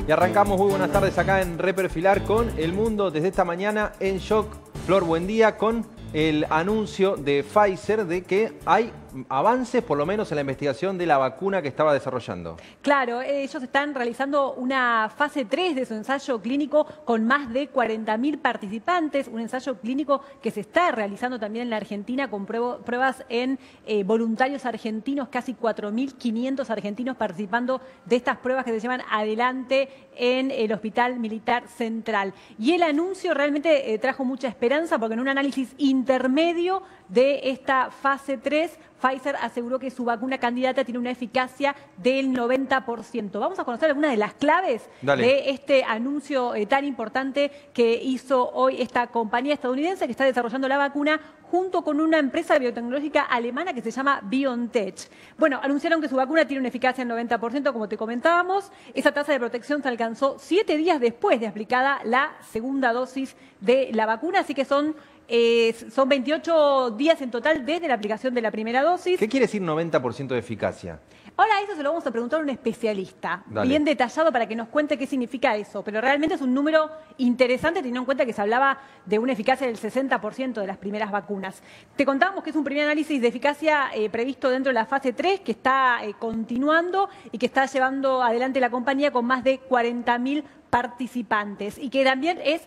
Y arrancamos, muy buenas tardes acá en Reperfilar con El Mundo desde esta mañana en shock. Flor, buen día, con el anuncio de Pfizer de que hay avances, por lo menos en la investigación de la vacuna que estaba desarrollando. Claro, ellos están realizando una fase 3 de su ensayo clínico con más de 40.000 participantes, un ensayo clínico que se está realizando también en la Argentina con pruebas en voluntarios argentinos, casi 4.500 argentinos participando de estas pruebas que se llaman Adelante en el Hospital Militar Central. Y el anuncio realmente trajo mucha esperanza porque en un análisis intermedio de esta fase 3, Pfizer aseguró que su vacuna candidata tiene una eficacia del 90%. Vamos a conocer algunas de las claves de este anuncio tan importante que hizo hoy esta compañía estadounidense que está desarrollando la vacuna junto con una empresa biotecnológica alemana que se llama BioNTech. Bueno, anunciaron que su vacuna tiene una eficacia del 90%, como te comentábamos. Esa tasa de protección se alcanzó 7 días después de aplicada la segunda dosis de la vacuna, así que son 28 días en total desde la aplicación de la primera dosis. ¿Qué quiere decir 90% de eficacia? Ahora eso se lo vamos a preguntar a un especialista, bien detallado para que nos cuente qué significa eso, pero realmente es un número interesante teniendo en cuenta que se hablaba de una eficacia del 60% de las primeras vacunas. Te contábamos que es un primer análisis de eficacia previsto dentro de la fase 3 que está continuando y que está llevando adelante la compañía con más de 40.000 participantes y que también es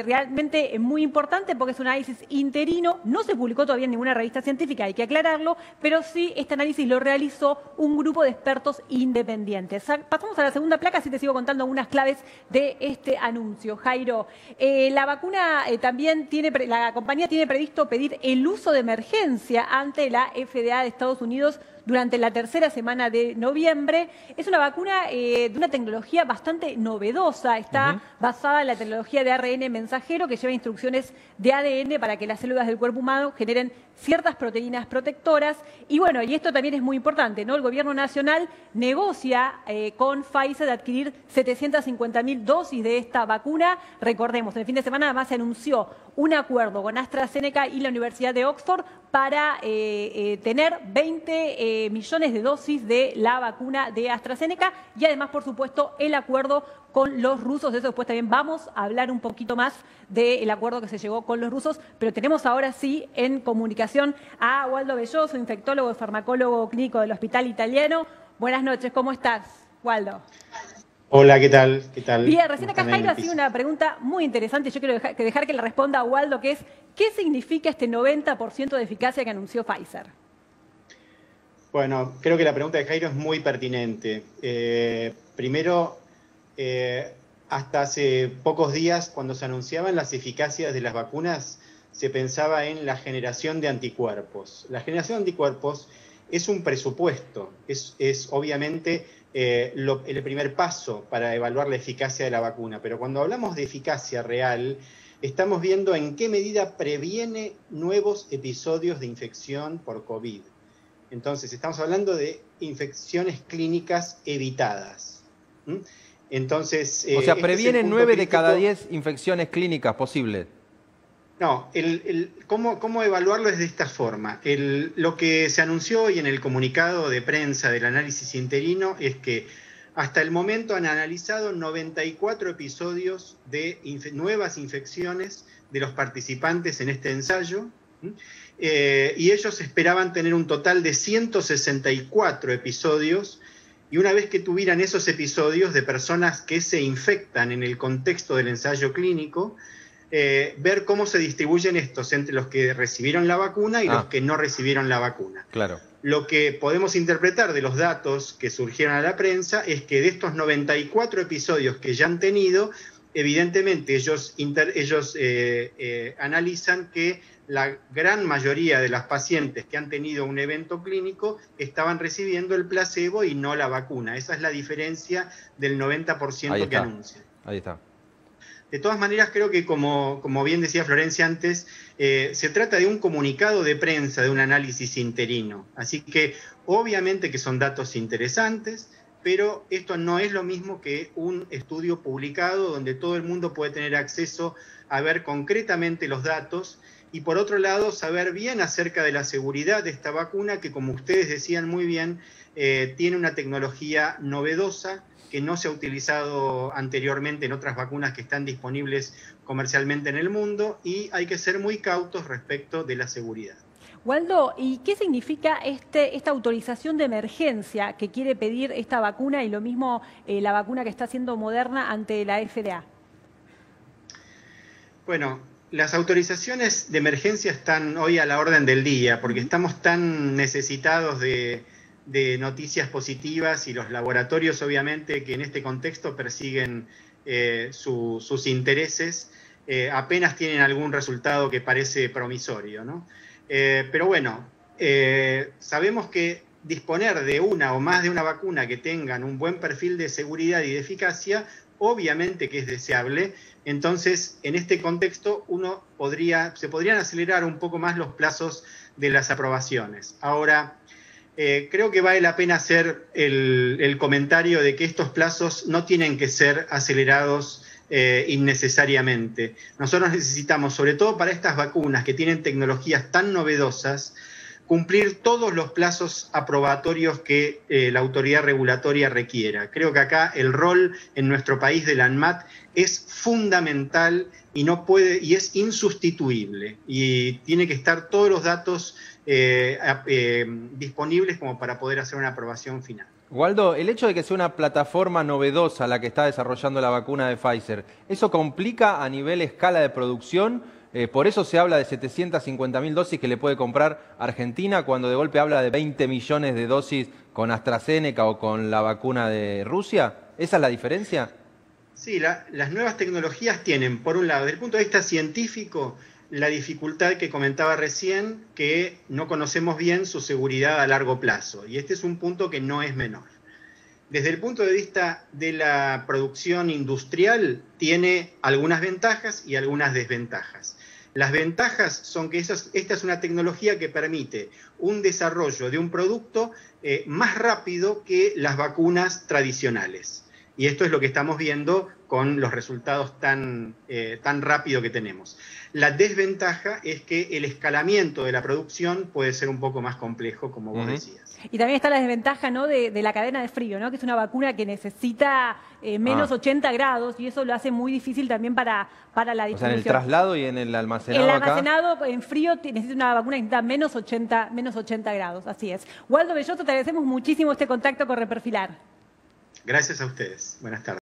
realmente muy importante porque es un análisis interino, no se publicó todavía en ninguna revista científica, hay que aclararlo, pero sí este análisis lo realizó un grupo de expertos independientes. Pasamos a la segunda placa, así te sigo contando algunas claves de este anuncio. Jairo, la vacuna también la compañía tiene previsto pedir el uso de emergencia ante la FDA de Estados Unidos durante la tercera semana de noviembre. Es una vacuna de una tecnología bastante novedosa. Está basada en la tecnología de ARN mensajero que lleva instrucciones de ADN para que las células del cuerpo humano generen ciertas proteínas protectoras. Y bueno, y esto también es muy importante, ¿no? El gobierno nacional negocia con Pfizer de adquirir 750.000 dosis de esta vacuna. Recordemos, el fin de semana además se anunció un acuerdo con AstraZeneca y la Universidad de Oxford para tener 20 millones de dosis de la vacuna de AstraZeneca y además, por supuesto, el acuerdo con los rusos. De eso después también vamos a hablar un poquito más del acuerdo que se llegó con los rusos, pero tenemos ahora sí en comunicación a Waldo Belloso, infectólogo y farmacólogo clínico del Hospital Italiano. Buenas noches, ¿cómo estás, Waldo? Hola, ¿qué tal? ¿Qué tal? Bien, recién acá Jairo hacía una pregunta muy interesante. Yo quiero dejar que le responda a Waldo, que es, ¿qué significa este 90% de eficacia que anunció Pfizer? Bueno, creo que la pregunta de Jairo es muy pertinente. Primero, hasta hace pocos días, cuando se anunciaban las eficacias de las vacunas, se pensaba en la generación de anticuerpos. La generación de anticuerpos es un presupuesto, es obviamente el primer paso para evaluar la eficacia de la vacuna, pero cuando hablamos de eficacia real, estamos viendo en qué medida previene nuevos episodios de infección por COVID. Entonces, estamos hablando de infecciones clínicas evitadas. Entonces, o sea, previene 9 de cada 10 infecciones clínicas posibles. No, ¿cómo evaluarlo es de esta forma? Lo que se anunció hoy en el comunicado de prensa del análisis interino es que hasta el momento han analizado 94 episodios de nuevas infecciones de los participantes en este ensayo, y ellos esperaban tener un total de 164 episodios, y una vez que tuvieran esos episodios de personas que se infectan en el contexto del ensayo clínico, ver cómo se distribuyen estos entre los que recibieron la vacuna y los que no recibieron la vacuna. Claro. Lo que podemos interpretar de los datos que surgieron a la prensa es que de estos 94 episodios que ya han tenido, evidentemente ellos analizan que la gran mayoría de las pacientes que han tenido un evento clínico estaban recibiendo el placebo y no la vacuna. Esa es la diferencia del 90% que anuncian. Ahí está. De todas maneras, creo que como bien decía Florencia antes, se trata de un comunicado de prensa, de un análisis interino. Así que obviamente que son datos interesantes, pero esto no es lo mismo que un estudio publicado donde todo el mundo puede tener acceso a ver concretamente los datos y por otro lado saber bien acerca de la seguridad de esta vacuna que, como ustedes decían muy bien, tiene una tecnología novedosa que no se ha utilizado anteriormente en otras vacunas que están disponibles comercialmente en el mundo, y hay que ser muy cautos respecto de la seguridad. Waldo, ¿y qué significa esta autorización de emergencia que quiere pedir esta vacuna y lo mismo la vacuna que está haciendo Moderna ante la FDA? Bueno, las autorizaciones de emergencia están hoy a la orden del día porque estamos tan necesitados de noticias positivas, y los laboratorios obviamente que en este contexto persiguen sus intereses apenas tienen algún resultado que parece promisorio, ¿no? Pero bueno, sabemos que disponer de una o más de una vacuna que tengan un buen perfil de seguridad y de eficacia, obviamente que es deseable. Entonces, en este contexto, se podrían acelerar un poco más los plazos de las aprobaciones. Ahora, creo que vale la pena hacer el comentario de que estos plazos no tienen que ser acelerados innecesariamente. Nosotros necesitamos, sobre todo para estas vacunas que tienen tecnologías tan novedosas, cumplir todos los plazos aprobatorios que la autoridad regulatoria requiera. Creo que acá el rol en nuestro país de la ANMAT es fundamental y es insustituible, y tiene que estar todos los datos disponibles como para poder hacer una aprobación final. Waldo, el hecho de que sea una plataforma novedosa la que está desarrollando la vacuna de Pfizer, ¿eso complica a nivel escala de producción? Por eso se habla de 750.000 dosis que le puede comprar Argentina, cuando de golpe habla de 20 millones de dosis con AstraZeneca o con la vacuna de Rusia. ¿Esa es la diferencia? Sí, las nuevas tecnologías tienen, por un lado, desde el punto de vista científico, la dificultad que comentaba recién, que no conocemos bien su seguridad a largo plazo. Y este es un punto que no es menor. Desde el punto de vista de la producción industrial, tiene algunas ventajas y algunas desventajas. Las ventajas son que esta es una tecnología que permite un desarrollo de un producto más rápido que las vacunas tradicionales. Y esto es lo que estamos viendo con los resultados tan rápido que tenemos. La desventaja es que el escalamiento de la producción puede ser un poco más complejo, como vos decías. Y también está la desventaja, ¿no?, de la cadena de frío, ¿no?, que es una vacuna que necesita menos 80 grados, y eso lo hace muy difícil también para la distribución. O sea, en el traslado y en el almacenado. El almacenado en frío necesita una vacuna que necesita menos 80 grados, así es. Waldo Belloso, te agradecemos muchísimo este contacto con Reperfilar. Gracias a ustedes. Buenas tardes.